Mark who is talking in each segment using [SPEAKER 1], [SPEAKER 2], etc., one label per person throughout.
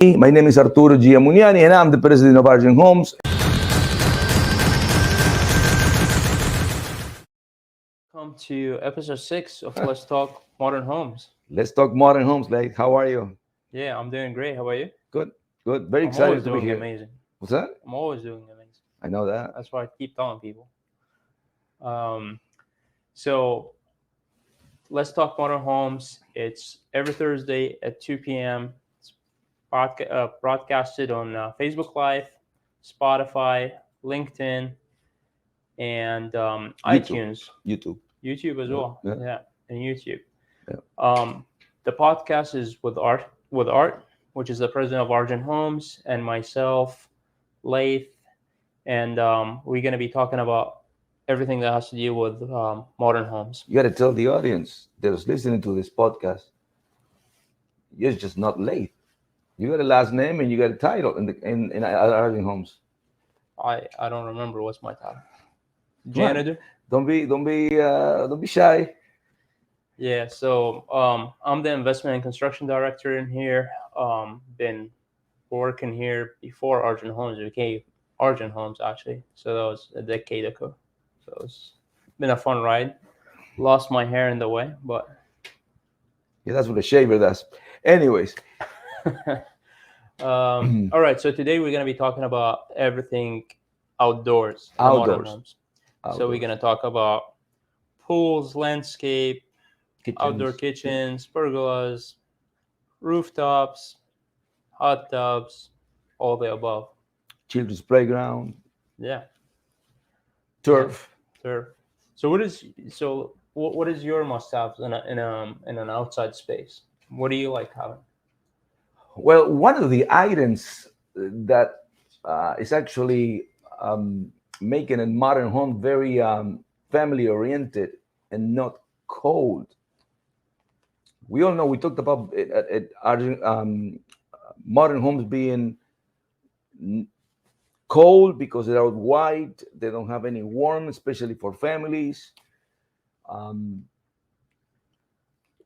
[SPEAKER 1] My name is Arturo Giamuniani, and I'm the president of Argent Homes.
[SPEAKER 2] Welcome to episode 6 of Let's Talk Modern Homes.
[SPEAKER 1] Let's talk modern homes. Like, how are you?
[SPEAKER 2] Yeah, I'm doing great. How about you?
[SPEAKER 1] Good, good. Very
[SPEAKER 2] I'm always
[SPEAKER 1] excited to be
[SPEAKER 2] doing
[SPEAKER 1] here.
[SPEAKER 2] amazing.
[SPEAKER 1] What's that?
[SPEAKER 2] I'm always doing amazing.
[SPEAKER 1] I know that.
[SPEAKER 2] That's why I keep telling people. So Let's Talk Modern Homes. It's every Thursday at 2 p.m. It's broadcasted on Facebook Live, Spotify, LinkedIn, and iTunes.
[SPEAKER 1] YouTube.
[SPEAKER 2] YouTube as well.
[SPEAKER 1] Yeah.
[SPEAKER 2] Yeah, and YouTube.
[SPEAKER 1] Yeah.
[SPEAKER 2] The podcast is with Art, which is the president of Argent Homes, and myself, Laith, and we're going to be talking about everything that has to do with modern homes.
[SPEAKER 1] You got to tell the audience that's listening to this podcast, you're just not late. You got a last name and you got a title in Argent Homes.
[SPEAKER 2] I don't remember what's my title. Janitor.
[SPEAKER 1] Don't be shy.
[SPEAKER 2] Yeah, so I'm the investment and construction director in here. Been working here before Argent Homes became Argent Homes, actually. So that was a decade ago. So it's been a fun ride. Lost my hair in the way, but
[SPEAKER 1] Yeah, that's what a shaver does. Anyways.
[SPEAKER 2] all right. So today we're gonna be talking about everything outdoors. Modern homes. So we're gonna talk about pools, landscape, outdoor kitchens, pergolas, rooftops, hot tubs, all the above.
[SPEAKER 1] Children's playground.
[SPEAKER 2] Yeah.
[SPEAKER 1] Turf.
[SPEAKER 2] Turf. So what is your must-have in an outside space? What do you like having?
[SPEAKER 1] Well, one of the items that is actually making a modern home very family-oriented and not cold. We all know, we talked about it at modern homes being cold because they're out white. They don't have any warmth, especially for families.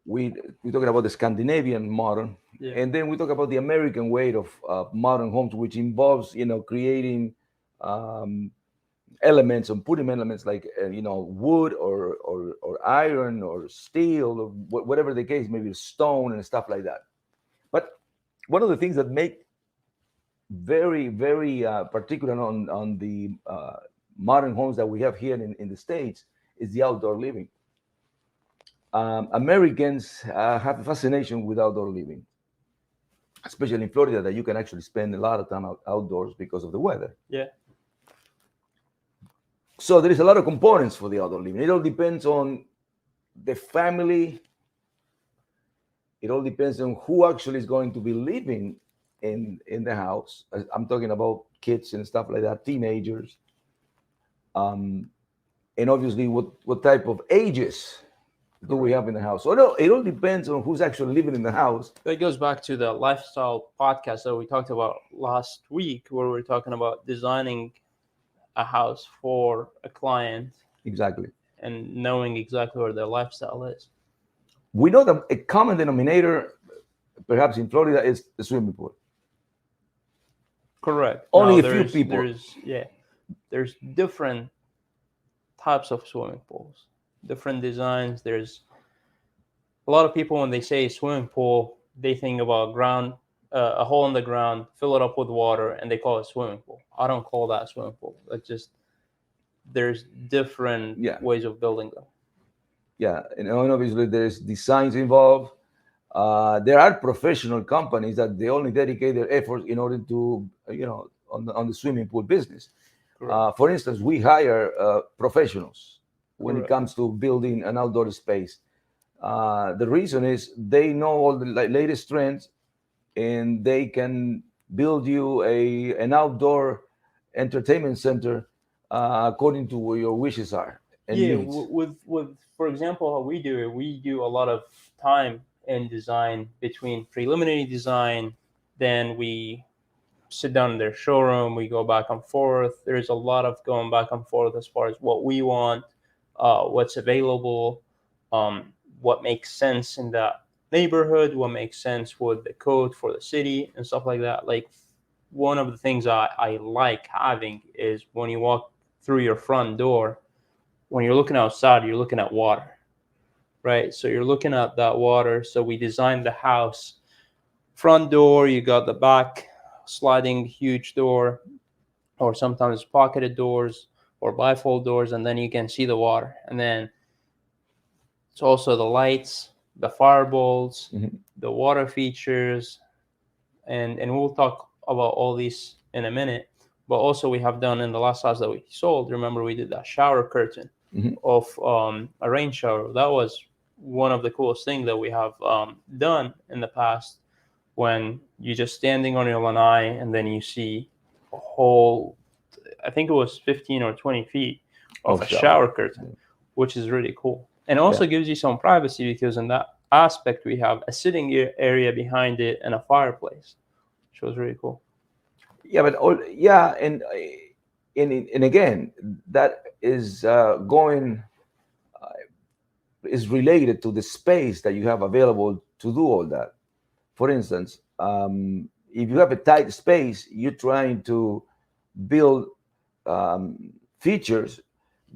[SPEAKER 1] We're talking about the Scandinavian modern, and then we talk about the American way of modern homes, which involves, creating elements and putting elements like wood or iron or steel or whatever the case, maybe stone and stuff like that. But one of the things that make very, very particular on the modern homes that we have here in the States is the outdoor living. Americans have a fascination with outdoor living, especially in Florida, that you can actually spend a lot of time outdoors because of the weather.
[SPEAKER 2] Yeah.
[SPEAKER 1] So there is a lot of components for the outdoor living. It all depends on the family. It all depends on who actually is going to be living in the house. I'm talking about kids and stuff like that, teenagers. And obviously what type of ages do we have in the house? So no, it all depends on who's actually living in the house.
[SPEAKER 2] That goes back to the lifestyle podcast that we talked about last week, where we were talking about designing a house for a client.
[SPEAKER 1] Exactly.
[SPEAKER 2] And knowing exactly where their lifestyle is.
[SPEAKER 1] We know that a common denominator, perhaps in Florida, is the swimming pool.
[SPEAKER 2] Correct.
[SPEAKER 1] Only a few people.
[SPEAKER 2] There's different types of swimming pools, different designs. There's a lot of people, when they say swimming pool, they think about a hole in the ground, fill it up with water, and they call it a swimming pool. I don't call that a swimming pool. It's just there's different ways of building them.
[SPEAKER 1] Yeah, and obviously there's designs involved. There are professional companies that they only dedicate their efforts in order to, on the swimming pool business. For instance, we hire professionals when it comes to building an outdoor space. The reason is they know all the latest trends, and they can build you an outdoor entertainment center according to what your wishes are. And
[SPEAKER 2] with for example, how we do a lot of time in design, between preliminary design, then we sit down in their showroom, we go back and forth. There's a lot of going back and forth as far as what we want, what's available, what makes sense in that neighborhood, what makes sense with the code for the city and stuff like that. Like one of the things I like having is when you walk through your front door, when you're looking outside, you're looking at water, right? So you're looking at that water. So we designed the house front door, you got the back sliding huge door, or sometimes pocketed doors or bifold doors, and then you can see the water. And then it's also the lights, the fireballs,
[SPEAKER 1] Mhm.
[SPEAKER 2] the water features, and we'll talk about all these in a minute. But also we have done in the last house that we sold. Remember we did that shower curtain
[SPEAKER 1] Mhm.
[SPEAKER 2] of a rain shower. That was one of the coolest things that we have done in the past. When you're just standing on your lanai and then you see a whole, I think it was 15 or 20 feet of
[SPEAKER 1] Of
[SPEAKER 2] a
[SPEAKER 1] shower.
[SPEAKER 2] shower curtain, which is really cool. And
[SPEAKER 1] Yeah.
[SPEAKER 2] also gives you some privacy because in that aspect we have a sitting area behind it and a fireplace, which was really cool.
[SPEAKER 1] Yeah, but yeah, and again, that is going is related to the space that you have available to do all that. For instance, if you have a tight space, you're trying to build features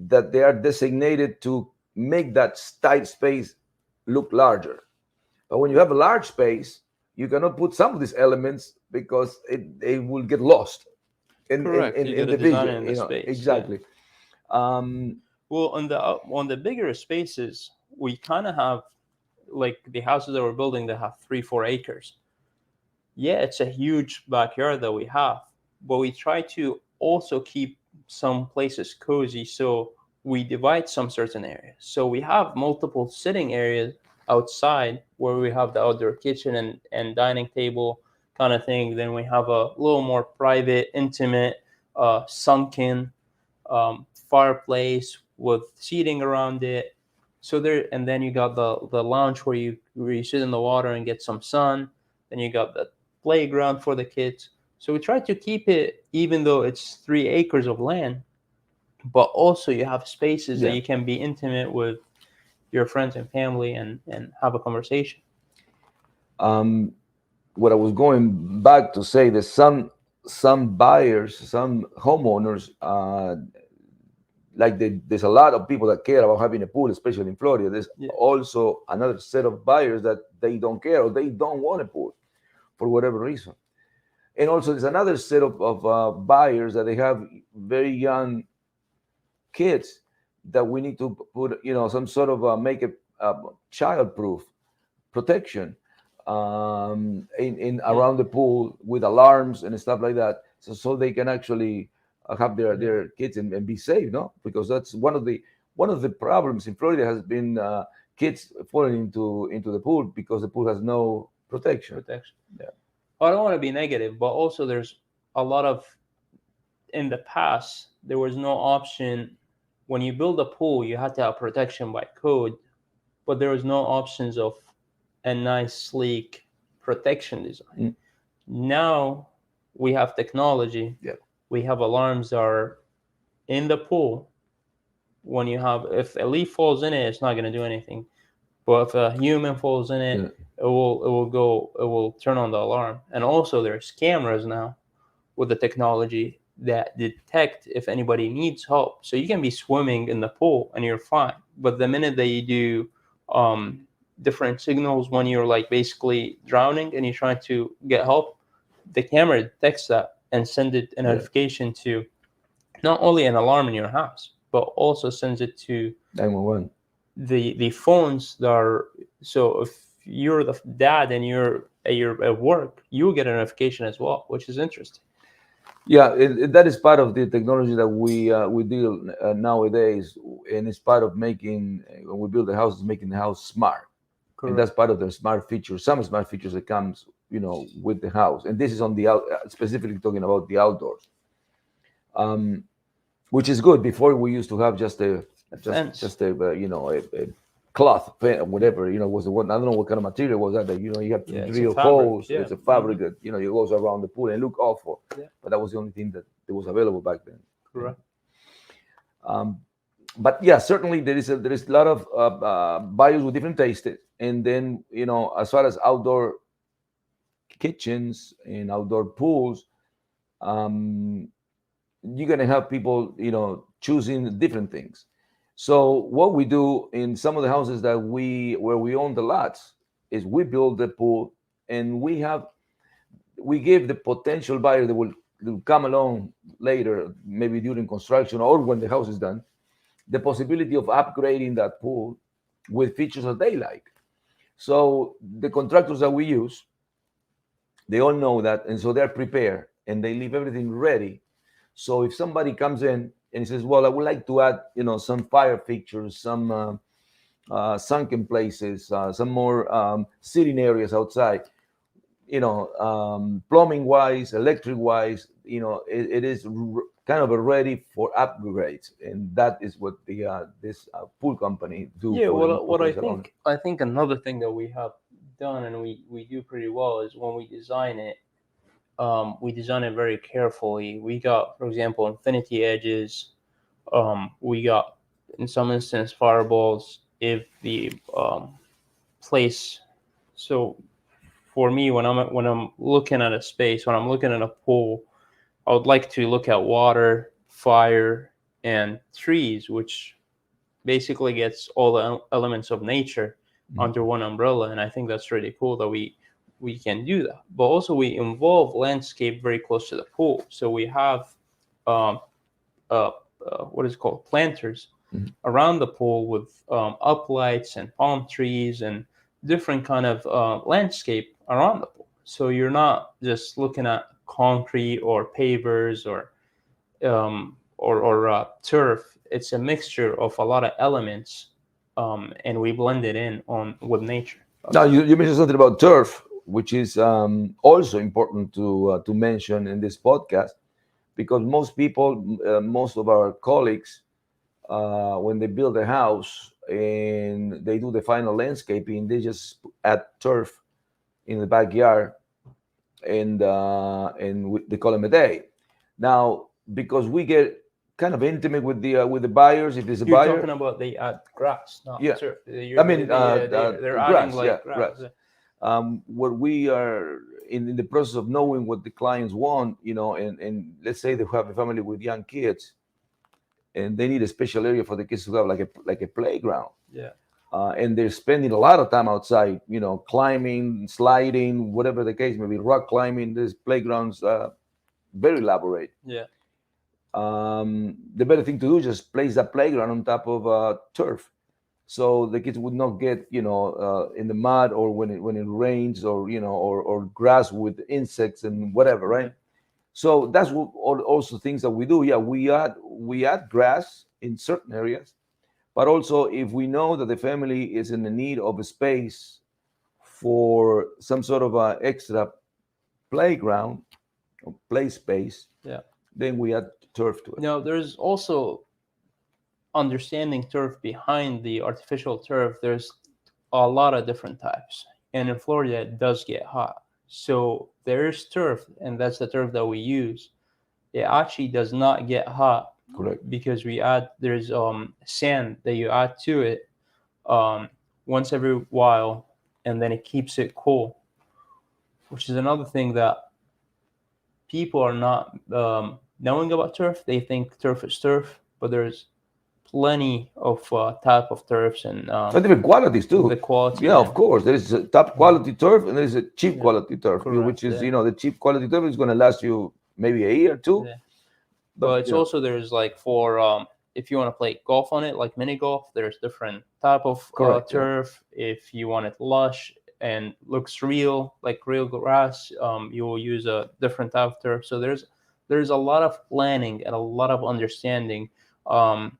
[SPEAKER 1] that they are designated to make that tight space look larger. But when you have a large space, you cannot put some of these elements because they will get lost
[SPEAKER 2] Correct. You got
[SPEAKER 1] in
[SPEAKER 2] to
[SPEAKER 1] the
[SPEAKER 2] design it
[SPEAKER 1] vision.
[SPEAKER 2] in the space. Yeah.
[SPEAKER 1] Exactly. Um,
[SPEAKER 2] Well, on the bigger spaces, we kind of have like the houses that we're building that have 3-4 acres. Yeah, it's a huge backyard that we have, but we try to also keep some places cozy. So we divide some certain areas. So we have multiple sitting areas outside where we have the outdoor kitchen and dining table kind of thing. Then we have a little more private, intimate, sunken fireplace with seating around it. So there, and then you got the lounge where you sit in the water and get some sun. Then you got the playground for the kids. So we try to keep it, even though it's 3 acres of land, but also you have spaces that
[SPEAKER 1] yeah.
[SPEAKER 2] you can be intimate with your friends and family and have a conversation.
[SPEAKER 1] Um, what I was going back to say that some buyers, some homeowners, there's a lot of people that care about having a pool, especially in Florida. There's
[SPEAKER 2] Yeah,
[SPEAKER 1] also another set of buyers that they don't care or they don't want a pool for whatever reason. And also there's another set of buyers that they have very young kids that we need to put, some sort of make it child-proof protection in
[SPEAKER 2] yeah,
[SPEAKER 1] around the pool with alarms and stuff like that, so they can actually have
[SPEAKER 2] yeah.
[SPEAKER 1] their kids and be safe, no? Because that's one of the problems in Florida has been kids falling into the pool because the pool has no protection.
[SPEAKER 2] Protection.
[SPEAKER 1] Yeah,
[SPEAKER 2] I don't want to be negative, but also there's a lot of, in the past there was no option. When you build a pool you had to have protection by code, but there was no options of a nice sleek protection design.
[SPEAKER 1] mm,
[SPEAKER 2] Now we have technology,
[SPEAKER 1] yeah,
[SPEAKER 2] we have alarms that are in the pool. When you have, if a leaf falls in it, it's not going to do anything, but if a human falls in it,
[SPEAKER 1] yeah,
[SPEAKER 2] it will turn on the alarm. And also there's cameras now with the technology that detect if anybody needs help. So you can be swimming in the pool and you're fine. But the minute that you do different signals when you're like basically drowning and you're trying to get help, the camera detects that and send it a
[SPEAKER 1] yeah.
[SPEAKER 2] notification to not only an alarm in your house, but also sends it to
[SPEAKER 1] 911.
[SPEAKER 2] the phones that are. So if you're the dad and you're at work, you get a notification as well, which is interesting.
[SPEAKER 1] Yeah, that is part of the technology that we deal nowadays, and it's part of making when we build the houses, making the house smart, and that's
[SPEAKER 2] Correct.
[SPEAKER 1] part of the smart features. Some smart features that comes, with the house, and this is on the out, specifically talking about the outdoors, um, which is good. Before we used to have just a
[SPEAKER 2] A
[SPEAKER 1] just
[SPEAKER 2] fence.
[SPEAKER 1] just a a cloth, whatever, was the one. I don't know what kind of material was that. That you have to
[SPEAKER 2] Yeah, it's a
[SPEAKER 1] drill
[SPEAKER 2] fabric.
[SPEAKER 1] holes.
[SPEAKER 2] Yeah.
[SPEAKER 1] It's a
[SPEAKER 2] Hmm.
[SPEAKER 1] fabric that it goes around the pool and look awful.
[SPEAKER 2] Yeah.
[SPEAKER 1] But that was the only thing that was available back then.
[SPEAKER 2] Correct.
[SPEAKER 1] Um, but yeah, certainly there is a lot of buyers with different tastes, and then as far as outdoor kitchens and outdoor pools, um, you're gonna have people choosing different things. So what we do in some of the houses that where we own the lots is we build the pool, and we give the potential buyer that will come along later, maybe during construction or when the house is done, the possibility of upgrading that pool with features that they like. So the contractors that we use, they all know that, and so they're prepared and they leave everything ready. So if somebody comes in and says, "Well, I would like to add, some fire features, some sunken places, some more sitting areas outside," plumbing wise, electric wise, it is kind of a ready for upgrades, and that is what the this pool company do
[SPEAKER 2] Yeah,
[SPEAKER 1] for the
[SPEAKER 2] what I
[SPEAKER 1] potential owner.
[SPEAKER 2] think another thing that we have done and we do pretty well is when we design it very carefully. We got, for example, infinity edges. We got, in some instance, fireballs. If the place, so for me, when I'm looking at a space, when I'm looking at a pool, I would like to look at water, fire, and trees, which basically gets all the elements of nature
[SPEAKER 1] Mhm.
[SPEAKER 2] under one umbrella. And I think that's really cool that we can do that. But also we involve landscape very close to the pool. So we have um, uh, what is it called, planters
[SPEAKER 1] Mhm.
[SPEAKER 2] around the pool with uplights and palm trees and different kind of landscape around the pool. So you're not just looking at concrete or pavers or turf. It's a mixture of a lot of elements, and we blend it in on with nature.
[SPEAKER 1] Now
[SPEAKER 2] That's
[SPEAKER 1] you mentioned something about turf, which is also important to mention in this podcast, because most people, most of our colleagues, when they build a house and they do the final landscaping, they just add turf in the backyard, and they call them a day. Now, because we get kind of intimate with the buyers, if there's a
[SPEAKER 2] you're talking
[SPEAKER 1] buyer,
[SPEAKER 2] about they add grass, not
[SPEAKER 1] yeah,
[SPEAKER 2] turf.
[SPEAKER 1] I mean
[SPEAKER 2] They're adding
[SPEAKER 1] grass, yeah,
[SPEAKER 2] like grass.
[SPEAKER 1] grass. What we are in the process of knowing what the clients want, and let's say they have a family with young kids, and they need a special area for the kids to have like a playground,
[SPEAKER 2] Yeah,
[SPEAKER 1] and they're spending a lot of time outside, climbing, sliding, whatever the case may be, rock climbing. These playgrounds very elaborate.
[SPEAKER 2] yeah,
[SPEAKER 1] The better thing to do is just place that playground on top of turf, so the kids would not get in the mud, or when it rains, or or grass with insects and whatever,
[SPEAKER 2] yeah,
[SPEAKER 1] right? So that's also things that we do. Yeah, we add grass in certain areas, but also if we know that the family is in the need of a space for some sort of extra playground or play space,
[SPEAKER 2] yeah.
[SPEAKER 1] then we add turf to it.
[SPEAKER 2] Now there's also understanding turf behind the artificial turf. There's a lot of different types, and in Florida it does get hot. So there's turf, and that's the turf that we use. It actually does not get hot
[SPEAKER 1] Correct.
[SPEAKER 2] because there's sand that you add to it um, once every while, and then it keeps it cool, which is another thing that people are not knowing about turf. They think turf is turf, but there's plenty of type of turfs and
[SPEAKER 1] And different qualities
[SPEAKER 2] the
[SPEAKER 1] too.
[SPEAKER 2] quality.
[SPEAKER 1] Yeah,
[SPEAKER 2] Yeah,
[SPEAKER 1] of course. There is a top
[SPEAKER 2] yeah,
[SPEAKER 1] quality turf and there is a cheap
[SPEAKER 2] yeah.
[SPEAKER 1] quality turf, which
[SPEAKER 2] Correct.
[SPEAKER 1] is,
[SPEAKER 2] Yeah,
[SPEAKER 1] the cheap quality turf is going to last you maybe a year or two.
[SPEAKER 2] yeah.
[SPEAKER 1] But,
[SPEAKER 2] But it's also there's like for if you want to play golf on it, like mini golf, there's different type of
[SPEAKER 1] correct. Yeah.
[SPEAKER 2] turf. If you want it lush and looks real, like real grass, you will use a different type of turf. So there's a lot of planning and a lot of understanding um,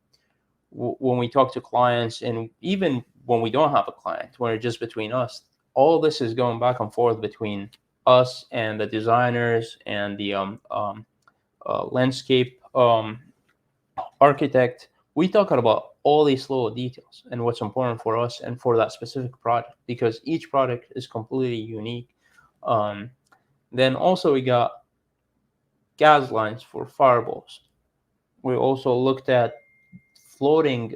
[SPEAKER 2] when we talk to clients, and even when we don't have a client, when it's just between us. All this is going back and forth between us and the designers and the landscape architect. We talk about all these little details and what's important for us and for that specific product, because each product is completely unique. Um, then also we got gas lines for fireballs. We also looked at floating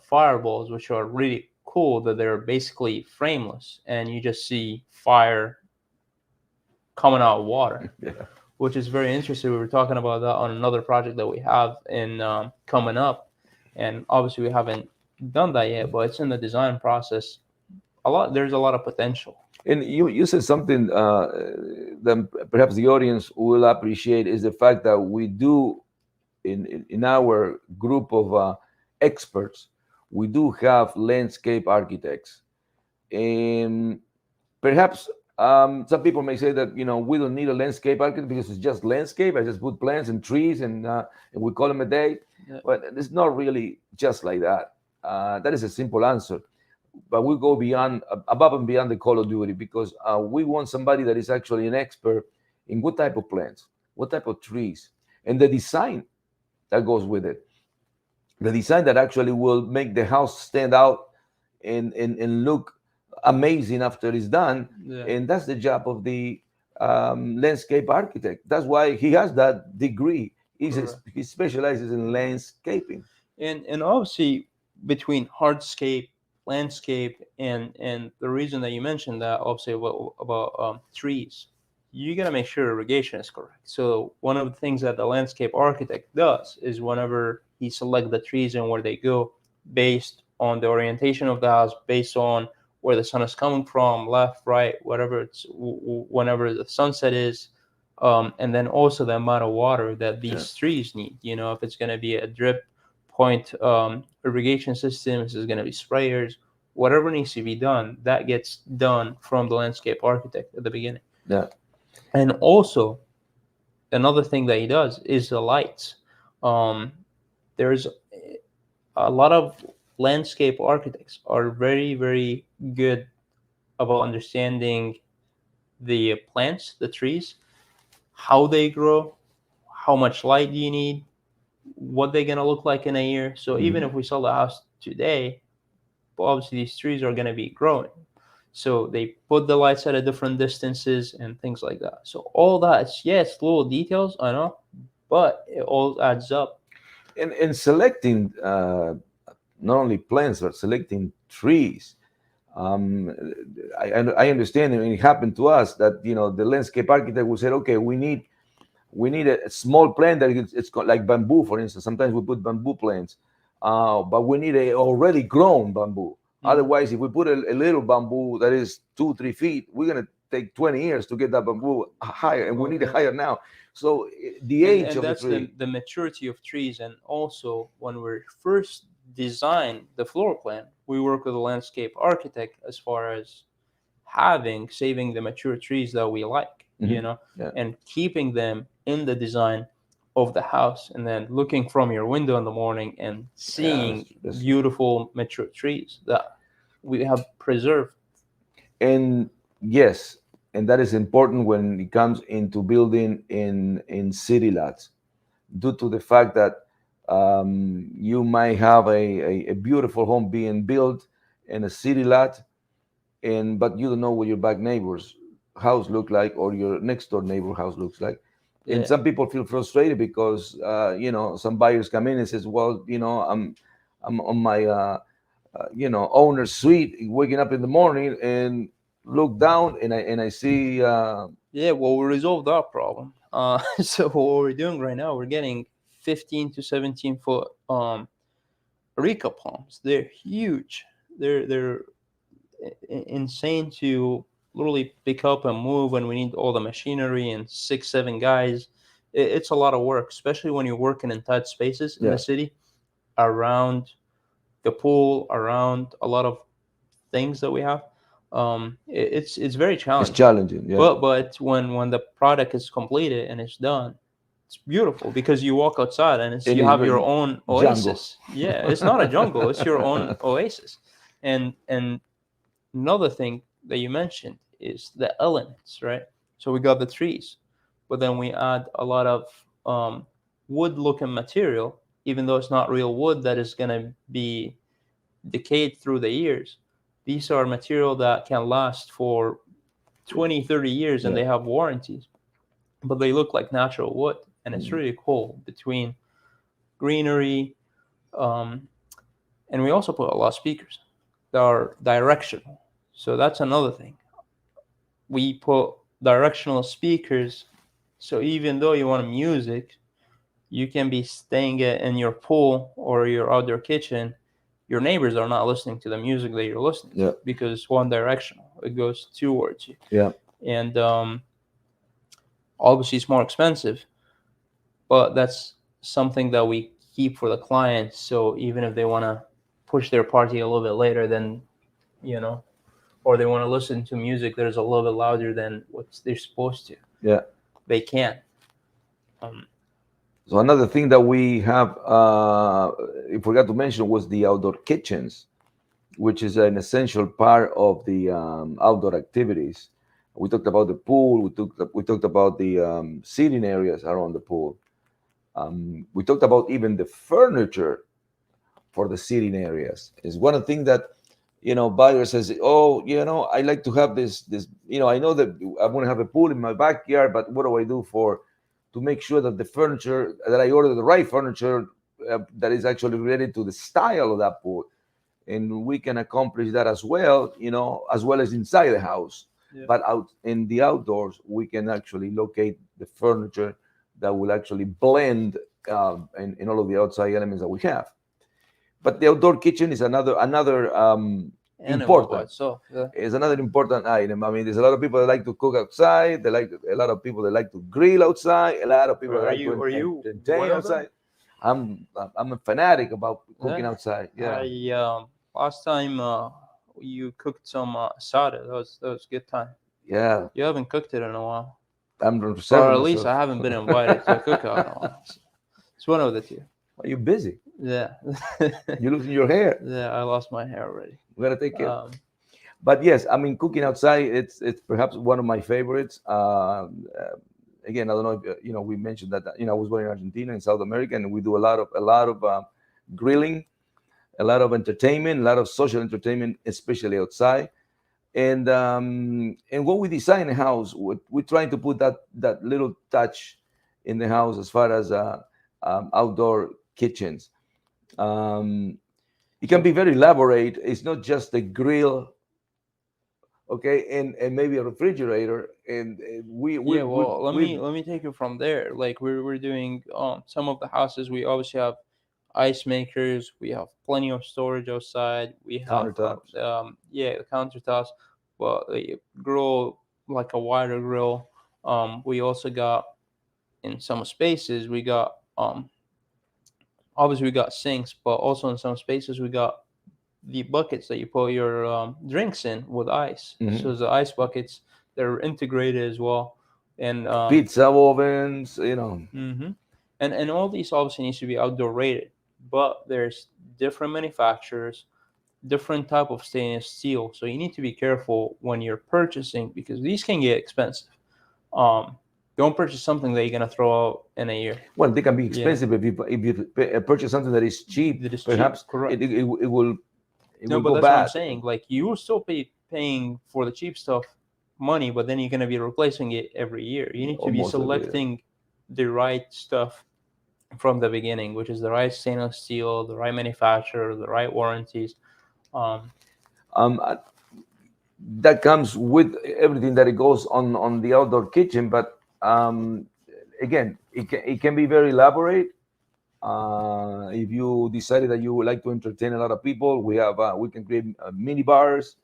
[SPEAKER 2] fireballs, which are really cool. That they're basically frameless, and you just see fire coming out of water,
[SPEAKER 1] Yeah.
[SPEAKER 2] which is very interesting. We were talking about that on another project that we have in coming up, and obviously we haven't done that yet, but it's in the design process. There's a lot of potential.
[SPEAKER 1] And you said something that perhaps the audience will appreciate is the fact that we do in our group of experts, we do have landscape architects, and perhaps some people may say that we don't need a landscape architect because it's just landscape. I just put plants and trees and we call them a day.
[SPEAKER 2] Yeah.
[SPEAKER 1] But it's not really just like that. That is a simple answer. But we go beyond, above and beyond the Call of Duty because we want somebody that is actually an expert in what type of plants, what type of trees, and the design that goes with it. The design that actually will make the house stand out and look amazing after it's done.
[SPEAKER 2] Yeah.
[SPEAKER 1] And that's the job of the landscape architect. That's why he has that degree.
[SPEAKER 2] Correct.
[SPEAKER 1] He specializes in landscaping.
[SPEAKER 2] And obviously between hardscape, landscape, and the reason that you mentioned that obviously about trees, you got to make sure irrigation is correct. So one of the things that the landscape architect does is whenever he select the trees and where they go, based on the orientation of the house, based on where the sun is coming from, left, right, whatever it's whenever the sunset is, and then also the amount of water that
[SPEAKER 1] Yeah.
[SPEAKER 2] these trees need. You know, if it's going to be a drip point irrigation system, if it's going to be sprayers, whatever needs to be done, that gets done from the landscape architect at the beginning.
[SPEAKER 1] Yeah.
[SPEAKER 2] And also, another thing that he does is the lights. Um, there's a lot of landscape architects are very, very good about understanding the plants, the trees, how they grow, how much light do you need, what they're gonna look like in a year. So even if we sell the house today, obviously these trees are gonna be growing. So they put the lights at a different distances and things like that. So all that, yes, little details, I know, but it all adds up.
[SPEAKER 1] And selecting not only plants but selecting trees. Um, I understand. I mean, it happened to us that the landscape architect will say, okay, we need a small plant that it's like bamboo, for instance. Sometimes we put bamboo plants, but we need a already grown bamboo. Otherwise, if we put a little bamboo that is 2-3 feet, we're gonna take 20 years to get that bamboo higher, and we need it
[SPEAKER 2] Okay.
[SPEAKER 1] higher now. So the
[SPEAKER 2] and,
[SPEAKER 1] age
[SPEAKER 2] and
[SPEAKER 1] of the
[SPEAKER 2] that's
[SPEAKER 1] tree.
[SPEAKER 2] the maturity of trees. And also when we first design the floor plan, we work with a landscape architect as far as saving the mature trees that we like,
[SPEAKER 1] Mhm. Yeah.
[SPEAKER 2] and keeping them in the design of the house, and then looking from your window in the morning and
[SPEAKER 1] Yeah,
[SPEAKER 2] seeing beautiful mature trees that we have preserved.
[SPEAKER 1] and yes, and that is important when it comes into building in city lots, due to the fact that you might have a beautiful home being built in a city lot, and but you don't know what your back neighbor's house look like or your next door neighbor house looks like. And
[SPEAKER 2] Yeah.
[SPEAKER 1] some people feel frustrated because some buyers come in and says, well, I'm on my owner's suite, waking up in the morning and look down and I see
[SPEAKER 2] Yeah, well, we resolved that problem. So what we're doing right now, we're getting 15 to 17 foot Rica palms. They're huge. They're insane to literally pick up and move when we need all the machinery and 6, 7 guys. It's a lot of work, especially when you're working in tight spaces in
[SPEAKER 1] yeah,
[SPEAKER 2] the city, around the pool, around a lot of things that we have. It's very
[SPEAKER 1] it's
[SPEAKER 2] challenging.
[SPEAKER 1] challenging. Yeah,
[SPEAKER 2] But when the product is completed and it's done, it's beautiful because you walk outside and
[SPEAKER 1] and
[SPEAKER 2] you
[SPEAKER 1] it's
[SPEAKER 2] have your
[SPEAKER 1] very
[SPEAKER 2] own
[SPEAKER 1] jungle.
[SPEAKER 2] oasis. Yeah, it's not a jungle; it's your own oasis. And another thing that you mentioned is the elements, right? So we got the trees, but then we add a lot of wood-looking material, even though it's not real wood that is gonna be decayed through the years. These are material that can last for 20, 30 years and
[SPEAKER 1] Yeah.
[SPEAKER 2] they have warranties, but they look like natural wood. And it's
[SPEAKER 1] Mhm.
[SPEAKER 2] really cool between greenery, um, and we also put a lot of speakers that are directional. So that's another thing. We put directional speakers, so even though you want music, you can be staying in your pool or your outdoor kitchen. Your neighbors are not listening to the music that you're listening to
[SPEAKER 1] Yeah.
[SPEAKER 2] because it's one directional. It goes towards you,
[SPEAKER 1] Yeah.
[SPEAKER 2] and obviously it's more expensive, but that's something that we keep for the clients. So even if they want to push their party a little bit later, then you know, or they want to listen to music that is a little bit louder than what they're supposed to,
[SPEAKER 1] Yeah.
[SPEAKER 2] they can. Um,
[SPEAKER 1] So another thing that we have, I forgot to mention, was the outdoor kitchens, which is an essential part of the outdoor activities. We talked about the pool. We talked about the seating areas around the pool. We talked about even the furniture for the seating areas. Is one of the things that buyer says, oh, I like to have this. I know that I'm going to have a pool in my backyard, but what do I do for to make sure that the furniture that I order the right furniture that is actually related to the style of that pool, and we can accomplish that as well, as well as inside the house.
[SPEAKER 2] Yeah.
[SPEAKER 1] But out in the outdoors, we can actually locate the furniture that will actually blend in all of the outside elements that we have. But the outdoor kitchen is another
[SPEAKER 2] animal by
[SPEAKER 1] important.
[SPEAKER 2] itself. Yeah.
[SPEAKER 1] Is another important item. I mean, there's a lot of people that like to cook outside. They like a lot of people that like to grill outside. A lot of people that
[SPEAKER 2] Are
[SPEAKER 1] like to
[SPEAKER 2] you are you
[SPEAKER 1] entertain
[SPEAKER 2] one of them?
[SPEAKER 1] outside. I'm a fanatic about cooking
[SPEAKER 2] Yeah.
[SPEAKER 1] outside. Yeah,
[SPEAKER 2] I last time you cooked some asada. That was a good time.
[SPEAKER 1] yeah.
[SPEAKER 2] You haven't cooked it in a while,
[SPEAKER 1] I'm
[SPEAKER 2] or
[SPEAKER 1] reserving
[SPEAKER 2] at least
[SPEAKER 1] myself.
[SPEAKER 2] I haven't been invited to a cookout in a while. So it's one of the two.
[SPEAKER 1] Are you busy?
[SPEAKER 2] Yeah.
[SPEAKER 1] You're losing your hair.
[SPEAKER 2] Yeah, I lost my hair already.
[SPEAKER 1] We gotta take care.
[SPEAKER 2] Um,
[SPEAKER 1] But yes, I mean, cooking outside, it's perhaps one of my favorites. Again, I don't know if we mentioned that I was born in Argentina, in South America, and we do a lot of grilling, a lot of entertainment, a lot of social entertainment, especially outside. And when we design a house, we're trying to put that little touch in the house as far as outdoor kitchens. Um, it can
[SPEAKER 2] so
[SPEAKER 1] be very elaborate. It's not just a grill, okay, and maybe a refrigerator. And we we
[SPEAKER 2] yeah,
[SPEAKER 1] we
[SPEAKER 2] well, let
[SPEAKER 1] we
[SPEAKER 2] me let me take it from there. Like we're doing some of the houses. We obviously have ice makers. We have plenty of storage outside. We have
[SPEAKER 1] countertops.
[SPEAKER 2] yeah, the countertops, but grill, like a wider grill. We also got, in some spaces we got obviously we got sinks, but also in some spaces we got the buckets that you put your drinks in with ice.
[SPEAKER 1] Hmm.
[SPEAKER 2] So the ice buckets, they're integrated as well, and
[SPEAKER 1] Pizza ovens,
[SPEAKER 2] hmm and all these obviously needs to be outdoor rated. But there's different manufacturers, different type of stainless steel. So you need to be careful when you're purchasing because these can get expensive. Um, don't purchase something that you're gonna throw out in a year.
[SPEAKER 1] well, they can be
[SPEAKER 2] Yeah,
[SPEAKER 1] expensive if you purchase something that is cheap.
[SPEAKER 2] that is cheap.
[SPEAKER 1] Perhaps
[SPEAKER 2] Correct.
[SPEAKER 1] it
[SPEAKER 2] No,
[SPEAKER 1] will
[SPEAKER 2] but
[SPEAKER 1] go
[SPEAKER 2] that's what I'm
[SPEAKER 1] bad.
[SPEAKER 2] saying. Like you will still paying for the cheap stuff money, but then you're gonna be replacing it every year. You need to be
[SPEAKER 1] Almost every year.
[SPEAKER 2] selecting the right stuff from the beginning, which is the right stainless steel, the right manufacturer, the right warranties. Um,
[SPEAKER 1] Um, uh, that comes with everything that it goes on the outdoor kitchen. But again, it can be very elaborate. If you decided that you would like to entertain a lot of people, we can create mini bars.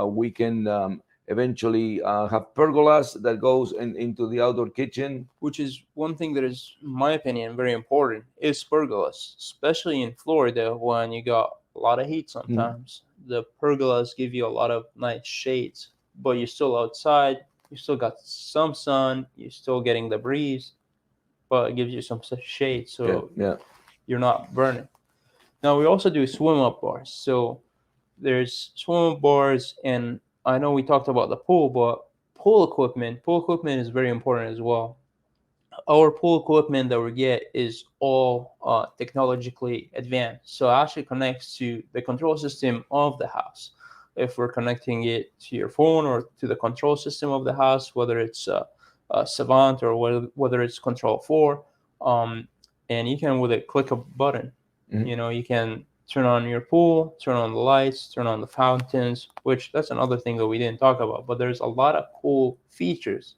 [SPEAKER 1] We can eventually have pergolas that goes into the outdoor kitchen.
[SPEAKER 2] which is one thing that is, in my opinion, very important is pergolas, especially in Florida when you got a lot of heat
[SPEAKER 1] Mhm.
[SPEAKER 2] sometimes. The pergolas give you a lot of nice shades, but you're still outside, you still got some sun, you're still getting the breeze, but it gives you some shade
[SPEAKER 1] Yeah,
[SPEAKER 2] so
[SPEAKER 1] yeah.
[SPEAKER 2] you're not burning. Now, we also do swim up bars. So there's swim up bars, and I know we talked about the pool, but pool equipment is very important as well. Our pool equipment that we get is all technologically advanced. So it actually connects to the control system of the house. If we're connecting it to your phone or to the control system of the house, whether it's Savant or whether it's Control 4, um, and you can with a click of a button,
[SPEAKER 1] Mhm.
[SPEAKER 2] you can turn on your pool, turn on the lights, turn on the fountains, which that's another thing that we didn't talk about, but there's a lot of cool features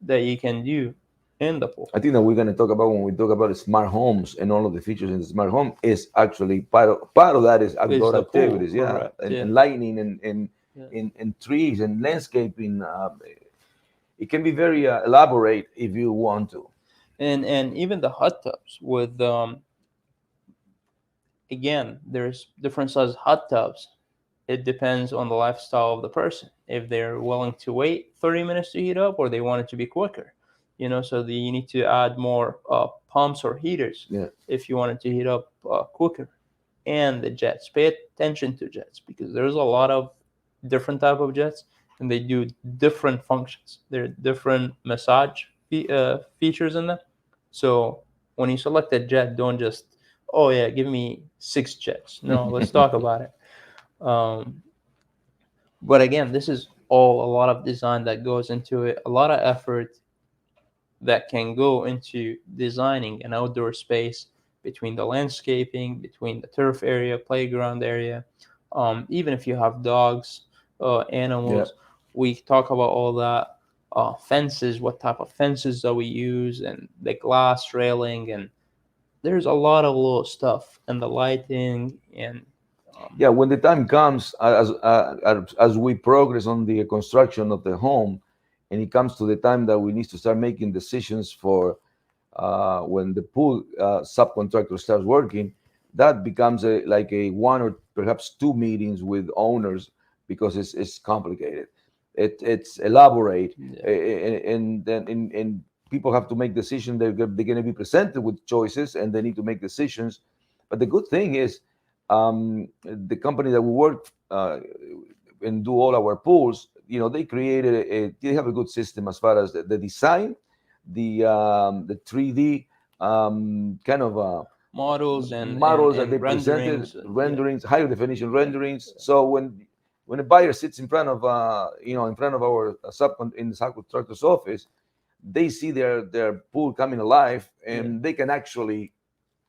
[SPEAKER 2] that you can do in the pool.
[SPEAKER 1] I think that we're going to talk about when we talk about smart homes and all of the features in the smart home is actually part of that is
[SPEAKER 2] Is
[SPEAKER 1] outdoor
[SPEAKER 2] the pool
[SPEAKER 1] activities, yeah,
[SPEAKER 2] correct? Yeah,
[SPEAKER 1] and lighting and
[SPEAKER 2] yeah.
[SPEAKER 1] in trees and landscaping. It can be very elaborate if you want to.
[SPEAKER 2] And even the hot tubs with again, there's different size hot tubs. It depends on the lifestyle of the person. If they're willing to wait 30 minutes to heat up or they want it to be quicker. So you need to add more pumps or heaters
[SPEAKER 1] Yeah,
[SPEAKER 2] if you want it to heat up quicker. And the jets, pay attention to jets because there's a lot of different type of jets and they do different functions. There are different massage features in them. So when you select a jet, don't just, oh yeah, give me 6 jets. No, let's talk about it. um, but again, this is all a lot of design that goes into it, a lot of effort that can go into designing an outdoor space between the landscaping, between the turf area, playground area. Even if you have dogs,
[SPEAKER 1] yeah,
[SPEAKER 2] animals, we talk about all that. Fences, what type of fences that we use, and the glass railing, and there's a lot of little stuff, and the lighting, and um,
[SPEAKER 1] yeah. When the time comes, as we progress on the construction of the home, and it comes to the time that we need to start making decisions for when the pool subcontractor starts working, that becomes like a one or perhaps two meetings with owners because it's complicated. It's elaborate,
[SPEAKER 2] yeah,
[SPEAKER 1] and then and people have to make decisions. They're going to be presented with choices, and they need to make decisions. But the good thing is, the company that we work and do all our pools, they created they have a good system as far as the design, the 3D kind of
[SPEAKER 2] models and, and,
[SPEAKER 1] models that they
[SPEAKER 2] and
[SPEAKER 1] presented,
[SPEAKER 2] renderings, and yeah,
[SPEAKER 1] renderings, higher definition
[SPEAKER 2] yeah,
[SPEAKER 1] renderings. So when a buyer sits in front of in front of our in the subcontractor's office, they see their pool coming alive,
[SPEAKER 2] yeah,
[SPEAKER 1] and they can actually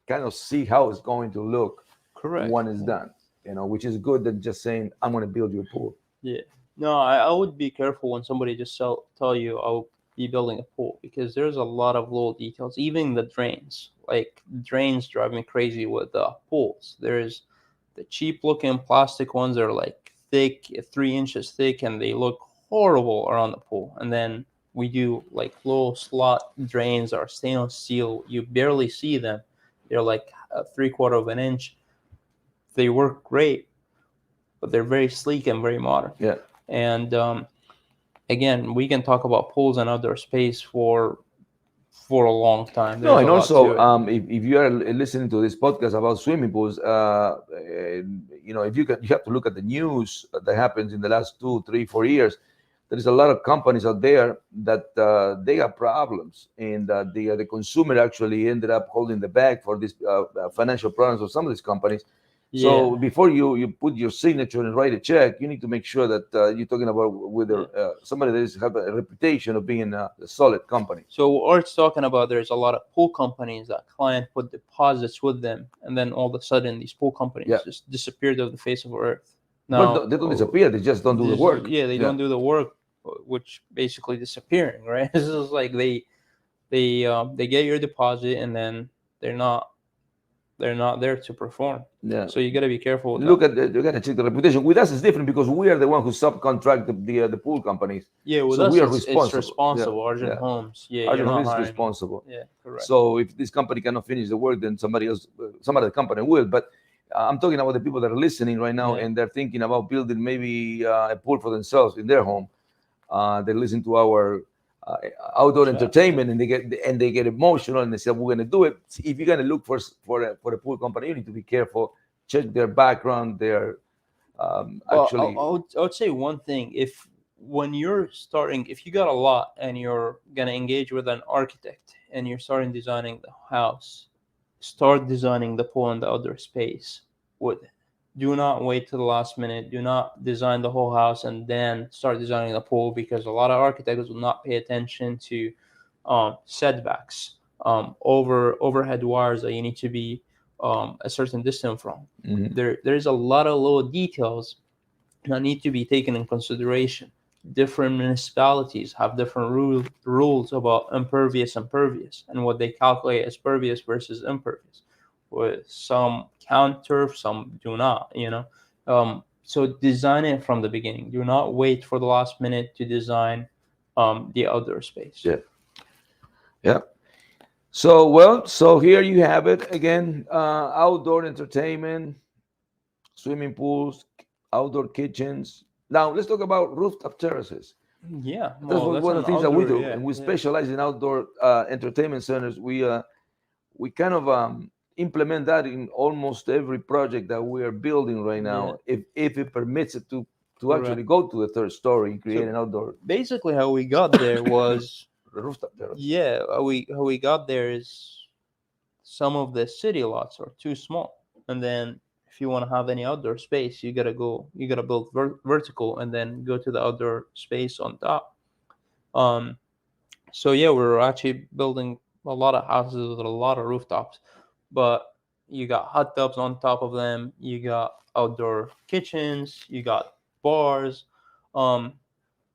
[SPEAKER 1] kind of see how it's going to look
[SPEAKER 2] correct.
[SPEAKER 1] when it's done. Which is good than just saying I'm going to build your pool.
[SPEAKER 2] Yeah. No, I would be careful when somebody just tell you I'll be building a pool because there's a lot of little details. Even the drains, like drains, drive me crazy with pools. There's the cheap looking plastic ones that are like thick, 3 inches thick, and they look horrible around the pool. And then we do like little slot drains that are stainless steel. You barely see them. They're like a 3/4 of an inch. They work great, but they're very sleek and very modern.
[SPEAKER 1] Yeah.
[SPEAKER 2] And again, we can talk about pools and outdoor space for a long time.
[SPEAKER 1] No,
[SPEAKER 2] There's a
[SPEAKER 1] and
[SPEAKER 2] lot to
[SPEAKER 1] also,
[SPEAKER 2] it.
[SPEAKER 1] if you are listening to this podcast about swimming pools, if you have to look at the news that happens in the last 2, 3, 4 years. There is a lot of companies out there that they have problems, and the consumer actually ended up holding the bag for these financial problems of some of these companies.
[SPEAKER 2] Yeah,
[SPEAKER 1] So before you put your signature and write a check, you need to make sure that you're talking about whether
[SPEAKER 2] yeah.
[SPEAKER 1] somebody that is have a reputation of being a solid company.
[SPEAKER 2] So Art's talking about there's a lot of pool companies that client put deposits with them, and then all of a sudden these pool
[SPEAKER 1] Yeah.
[SPEAKER 2] companies just disappeared off the face of Earth.
[SPEAKER 1] Well,
[SPEAKER 2] Now,
[SPEAKER 1] they don't disappear. They just don't do the work.
[SPEAKER 2] yeah, they
[SPEAKER 1] Yeah.
[SPEAKER 2] don't do the work, which basically disappearing, right? This is like they get your deposit and then they're not they're not there to perform.
[SPEAKER 1] Yeah.
[SPEAKER 2] So you got to be careful with that.
[SPEAKER 1] Look at you gotta check the reputation. With us, it's different because we are the one who subcontract the pool companies,
[SPEAKER 2] Yeah, with
[SPEAKER 1] so
[SPEAKER 2] us
[SPEAKER 1] we are
[SPEAKER 2] it's
[SPEAKER 1] responsible. Yeah,
[SPEAKER 2] responsible. Argent
[SPEAKER 1] yeah.
[SPEAKER 2] Homes. Yeah, you're
[SPEAKER 1] Argent
[SPEAKER 2] not
[SPEAKER 1] is
[SPEAKER 2] hiring me.
[SPEAKER 1] responsible.
[SPEAKER 2] Yeah, correct.
[SPEAKER 1] So if this company cannot finish the work, then somebody else, some other company will. But I'm talking about the people that are listening right now,
[SPEAKER 2] Yeah,
[SPEAKER 1] and they're thinking about building maybe a pool for themselves in their home. They listen to our uh, outdoor
[SPEAKER 2] chat.
[SPEAKER 1] entertainment, and they get emotional, and they say we're going to do it. If you're going to look for a pool company, you need to be careful. Check their background, their
[SPEAKER 2] Well,
[SPEAKER 1] actually.
[SPEAKER 2] I would say one thing. If when you're starting, if you got a lot and you're gonna engage with an architect and you're starting designing the house, start designing the pool and the outdoor space with it. Do not wait to the last minute. Do not design the whole house and then start designing the pool because a lot of architects will not pay attention to setbacks. overhead wires that you need to be a certain distance from.
[SPEAKER 1] Hmm.
[SPEAKER 2] There's a lot of little details that need to be taken in consideration. Different municipalities have different rules about impervious and pervious and what they calculate as pervious versus impervious. With some count turf, some do not. So design it from the beginning. Do not wait for the last minute to design the outdoor space.
[SPEAKER 1] Yeah. Yeah. So, well, so here you have it again, outdoor entertainment, swimming pools, outdoor kitchens. Now, let's talk about rooftop terraces.
[SPEAKER 2] Yeah,
[SPEAKER 1] That's
[SPEAKER 2] well, that's
[SPEAKER 1] one
[SPEAKER 2] an
[SPEAKER 1] of the things that we
[SPEAKER 2] outdoor.
[SPEAKER 1] do,
[SPEAKER 2] Yeah,
[SPEAKER 1] and we
[SPEAKER 2] yeah,
[SPEAKER 1] specialize in outdoor entertainment centers. We kind of implement that in almost every project that we are building right
[SPEAKER 2] yeah.
[SPEAKER 1] now, if it permits it to actually
[SPEAKER 2] Correct.
[SPEAKER 1] go to the third story and create
[SPEAKER 2] So
[SPEAKER 1] an outdoor
[SPEAKER 2] basically, how we got there was,
[SPEAKER 1] rooftop terrace.
[SPEAKER 2] yeah, how we got there is some of the city lots are too small, and then if you want to have any outdoor space, you gotta build vertical, and then go to the outdoor space on top. Um, so yeah, we're actually building a lot of houses with a lot of rooftops, but you got hot tubs on top of them. You got outdoor kitchens. You got bars. Um,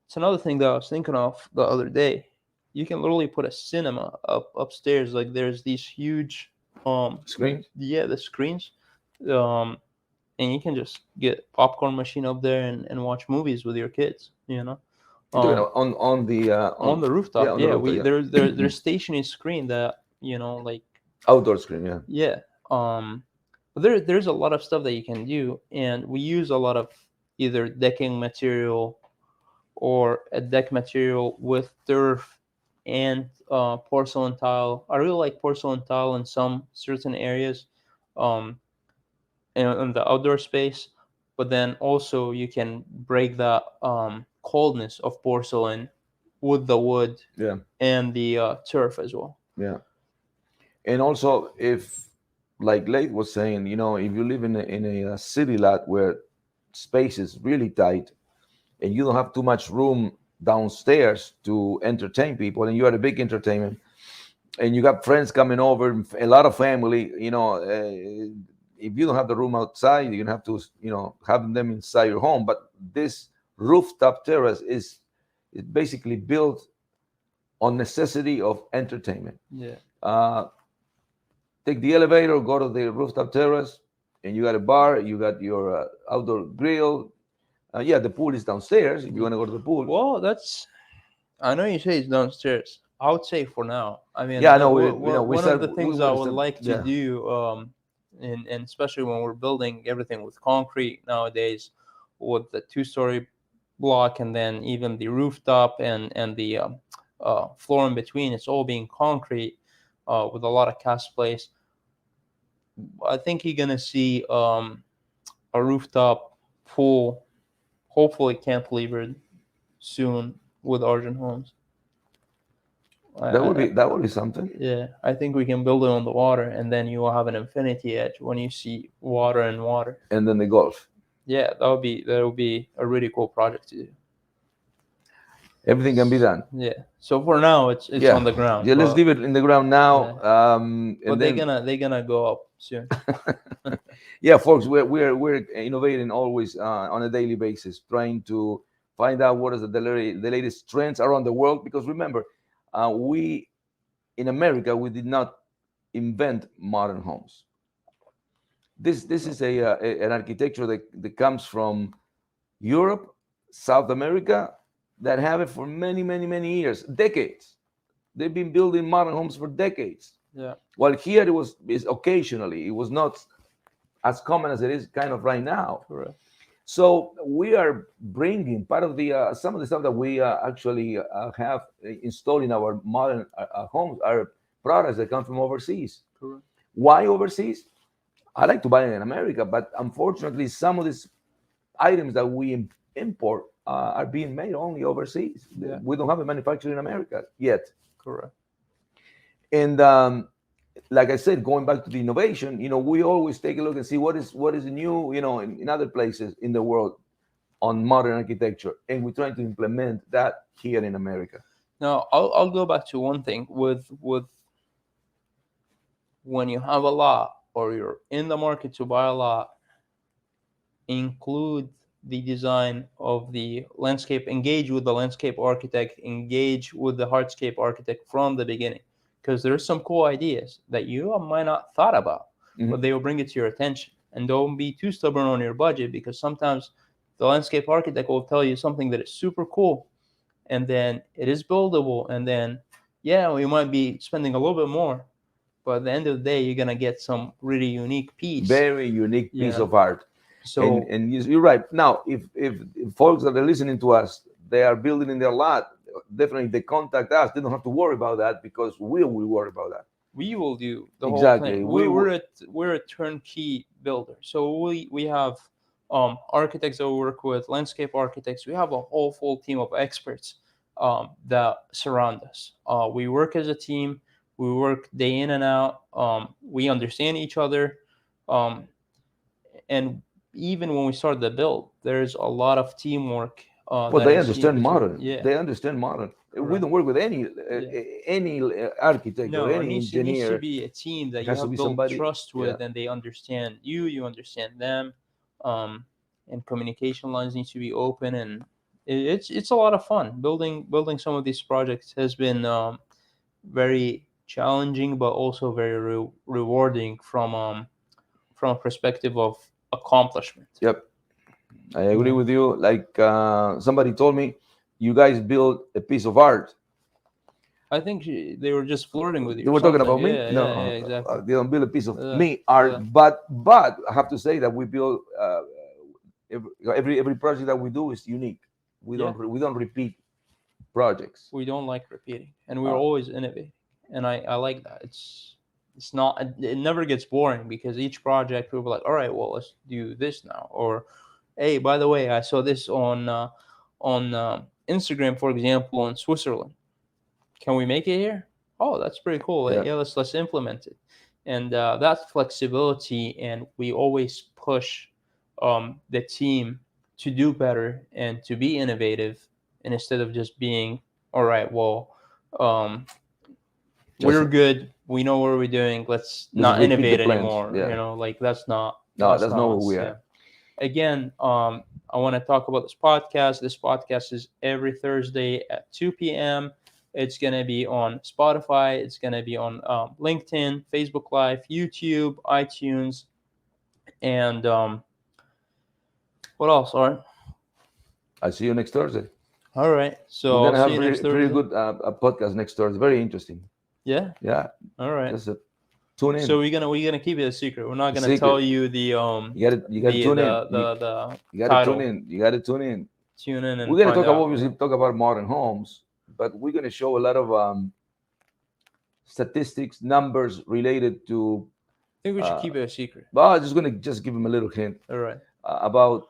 [SPEAKER 2] it's another thing that I was thinking of the other day. You can literally put a cinema upstairs. Like there's these huge,
[SPEAKER 1] Screens.
[SPEAKER 2] yeah, the screens, um, and you can just get popcorn machine up there and watch movies with your kids.
[SPEAKER 1] You're talking
[SPEAKER 2] Um,
[SPEAKER 1] about on the
[SPEAKER 2] on the
[SPEAKER 1] yeah,
[SPEAKER 2] rooftop,
[SPEAKER 1] on the
[SPEAKER 2] yeah,
[SPEAKER 1] rooftop,
[SPEAKER 2] we
[SPEAKER 1] yeah.
[SPEAKER 2] there's stationary screen that like,
[SPEAKER 1] Outdoor screen, yeah.
[SPEAKER 2] yeah. But there's a lot of stuff that you can do, and we use a lot of either decking material or a deck material with turf and porcelain tile. I really like porcelain tile in some certain areas, um, in the outdoor space. But then also you can break the coldness of porcelain with the wood
[SPEAKER 1] Yeah,
[SPEAKER 2] and the turf as well.
[SPEAKER 1] yeah. And also, if like Late was saying, if you live in a city lot where space is really tight and you don't have too much room downstairs to entertain people, and you are a big entertainment, and you got friends coming over, a lot of family, if you don't have the room outside, you're gonna have to, have them inside your home. But this rooftop terrace is basically built on necessity of entertainment.
[SPEAKER 2] Yeah.
[SPEAKER 1] Uh, Take the elevator, go to the rooftop terrace, and you got a bar, you got your outdoor grill. Yeah, the pool is downstairs if you
[SPEAKER 2] Yeah.
[SPEAKER 1] want to go to the pool.
[SPEAKER 2] Well, I know you say it's downstairs. I would say for now. I mean,
[SPEAKER 1] Yeah, I know. We
[SPEAKER 2] one of the
[SPEAKER 1] start.
[SPEAKER 2] things I
[SPEAKER 1] We
[SPEAKER 2] would
[SPEAKER 1] start.
[SPEAKER 2] like to
[SPEAKER 1] Yeah,
[SPEAKER 2] do, and especially when we're building everything with concrete nowadays, with the two-story block, and then even the rooftop and the floor in between, it's all being concrete, with a lot of cast place. I think you're gonna see a rooftop pool, hopefully cantilevered soon with Argent Homes.
[SPEAKER 1] that would
[SPEAKER 2] I,
[SPEAKER 1] be that would be something.
[SPEAKER 2] Yeah, I think we can build it on the water, and then you will have an infinity edge when you see water and water.
[SPEAKER 1] And then the golf.
[SPEAKER 2] Yeah, that would be a really cool project to do.
[SPEAKER 1] Everything can be done.
[SPEAKER 2] Yeah. So for now, it's
[SPEAKER 1] Yeah,
[SPEAKER 2] on the ground,
[SPEAKER 1] yeah. Let's
[SPEAKER 2] but
[SPEAKER 1] leave it in the ground now,
[SPEAKER 2] yeah,
[SPEAKER 1] and
[SPEAKER 2] but they're
[SPEAKER 1] then
[SPEAKER 2] gonna they're gonna go up soon.
[SPEAKER 1] yeah, folks, we're innovating always on a daily basis, trying to find out what is the latest trends around the world. Because remember, we in America we did not invent modern homes. This
[SPEAKER 2] No,
[SPEAKER 1] is an architecture that comes from Europe, South America, that have it for many years, decades. They've been building modern homes for decades.
[SPEAKER 2] yeah,
[SPEAKER 1] While here is occasionally, it was not as common as it is kind of right now.
[SPEAKER 2] correct.
[SPEAKER 1] So we are bringing part of the some of the stuff that we actually have installed in our modern homes are products that come from overseas.
[SPEAKER 2] Correct.
[SPEAKER 1] Why overseas? I like to buy it in America, but unfortunately, some of these items that we import are being made only overseas.
[SPEAKER 2] Yeah,
[SPEAKER 1] We don't have a manufacturer in America yet.
[SPEAKER 2] correct.
[SPEAKER 1] And like I said, going back to the innovation, we always take a look and see what is new, in other places in the world on modern architecture, and we're trying to implement that here in America.
[SPEAKER 2] Now I'll go back to one thing with when you have a lot or you're in the market to buy a lot, include the design of the landscape, engage with the landscape architect, engage with the hardscape architect from the beginning, because there's some cool ideas that you might not thought about, but
[SPEAKER 1] Mhm.
[SPEAKER 2] they will bring it to your attention. And don't be too stubborn on your budget, because sometimes the landscape architect will tell you something that is super cool, and then it is buildable, and then yeah, we might be spending a little bit more, but at the end of the day, you're gonna get some really unique piece.
[SPEAKER 1] Very unique piece
[SPEAKER 2] Yeah.
[SPEAKER 1] of art. And
[SPEAKER 2] So
[SPEAKER 1] you're right. Now, if folks that are listening to us, they are building in their lot, definitely they contact us. They don't have to worry about that because we will worry about that.
[SPEAKER 2] we will do the whole thing.
[SPEAKER 1] Exactly. We
[SPEAKER 2] We're
[SPEAKER 1] will.
[SPEAKER 2] we're a turnkey builder. So we have architects that we work with, landscape architects. We have a whole full team of experts that surround us. We work as a team. We work day in and out. We understand each other, um, and even when we start the build, there's a lot of teamwork
[SPEAKER 1] Well,
[SPEAKER 2] that
[SPEAKER 1] they
[SPEAKER 2] is
[SPEAKER 1] understand
[SPEAKER 2] needed to.
[SPEAKER 1] modern.
[SPEAKER 2] Yeah,
[SPEAKER 1] They understand modern. We
[SPEAKER 2] correct.
[SPEAKER 1] don't work with
[SPEAKER 2] Yeah.
[SPEAKER 1] any architect or
[SPEAKER 2] No,
[SPEAKER 1] any
[SPEAKER 2] it needs to
[SPEAKER 1] engineer.
[SPEAKER 2] be a team that
[SPEAKER 1] It
[SPEAKER 2] you
[SPEAKER 1] has to
[SPEAKER 2] have
[SPEAKER 1] be
[SPEAKER 2] built
[SPEAKER 1] somebody.
[SPEAKER 2] trust
[SPEAKER 1] Yeah.
[SPEAKER 2] with, and they understand you, you understand them, um, and communication lines need to be open, and it's a lot of fun. Building some of these projects has been very challenging, but also very rewarding from a perspective of accomplishment.
[SPEAKER 1] Yep. I agree
[SPEAKER 2] Yeah,
[SPEAKER 1] with you. Like somebody told me, you guys build a piece of art.
[SPEAKER 2] I think they were just flirting with
[SPEAKER 1] They
[SPEAKER 2] you or
[SPEAKER 1] were talking
[SPEAKER 2] something.
[SPEAKER 1] about me.
[SPEAKER 2] Yeah, yeah, yeah,
[SPEAKER 1] No,
[SPEAKER 2] exactly.
[SPEAKER 1] they don't build a piece of
[SPEAKER 2] Uh,
[SPEAKER 1] me art.
[SPEAKER 2] uh,
[SPEAKER 1] But I have to say that we build every project that we do is unique.
[SPEAKER 2] yeah.
[SPEAKER 1] We don't repeat projects.
[SPEAKER 2] We don't like repeating, and we're
[SPEAKER 1] Uh,
[SPEAKER 2] always innovating, and I like that. It's not, it never gets boring, because each project we'll be like, all right, well, let's do this now, or hey, by the way, I saw this on Instagram, for example, in Switzerland. Can we make it here? Oh, that's pretty cool.
[SPEAKER 1] yeah,
[SPEAKER 2] Yeah, let's implement it. And that flexibility, and we always push the team to do better and to be innovative, and instead of just being, all right, well, um,
[SPEAKER 1] just
[SPEAKER 2] we're good, we know what we're doing, let's
[SPEAKER 1] just
[SPEAKER 2] not
[SPEAKER 1] repeat the
[SPEAKER 2] innovate
[SPEAKER 1] plans.
[SPEAKER 2] anymore.
[SPEAKER 1] Yeah,
[SPEAKER 2] Like that's not
[SPEAKER 1] no, that's not who
[SPEAKER 2] us.
[SPEAKER 1] we
[SPEAKER 2] Yeah.
[SPEAKER 1] are.
[SPEAKER 2] Again, I want to talk about this podcast. This podcast is every Thursday at 2 p.m. It's going to be on Spotify. It's going to be on LinkedIn, Facebook Live, YouTube, iTunes, and what else?
[SPEAKER 1] I see you next Thursday.
[SPEAKER 2] All right.
[SPEAKER 1] We're
[SPEAKER 2] So I'll
[SPEAKER 1] gonna
[SPEAKER 2] see
[SPEAKER 1] have
[SPEAKER 2] you next
[SPEAKER 1] pretty
[SPEAKER 2] Thursday.
[SPEAKER 1] good a podcast next Thursday. Very interesting.
[SPEAKER 2] Yeah.
[SPEAKER 1] Yeah,
[SPEAKER 2] All right.
[SPEAKER 1] just tune
[SPEAKER 2] So
[SPEAKER 1] in.
[SPEAKER 2] we're gonna keep it a secret. We're not
[SPEAKER 1] A
[SPEAKER 2] gonna tell
[SPEAKER 1] secret.
[SPEAKER 2] you the
[SPEAKER 1] You gotta tune in. You gotta tune
[SPEAKER 2] title.
[SPEAKER 1] in. You gotta tune in.
[SPEAKER 2] Tune in
[SPEAKER 1] We're
[SPEAKER 2] and
[SPEAKER 1] gonna
[SPEAKER 2] find
[SPEAKER 1] talk about
[SPEAKER 2] out.
[SPEAKER 1] obviously
[SPEAKER 2] Yeah.
[SPEAKER 1] talk about modern homes, but we're gonna show a lot of statistics, numbers related to.
[SPEAKER 2] I think we should
[SPEAKER 1] Uh,
[SPEAKER 2] keep it a secret.
[SPEAKER 1] well, I'm just gonna just give them a little hint
[SPEAKER 2] All right.
[SPEAKER 1] about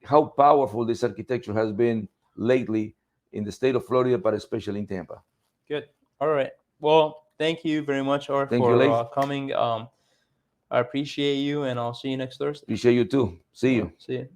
[SPEAKER 1] how powerful this architecture has been lately in the state of Florida, but especially in Tampa.
[SPEAKER 2] Good. All right. Well, thank you very much, Art,
[SPEAKER 1] Thank you,
[SPEAKER 2] for
[SPEAKER 1] Leif.
[SPEAKER 2] coming. I appreciate you, and I'll see you next Thursday.
[SPEAKER 1] Appreciate you too. See
[SPEAKER 2] Yeah.
[SPEAKER 1] you.
[SPEAKER 2] See you.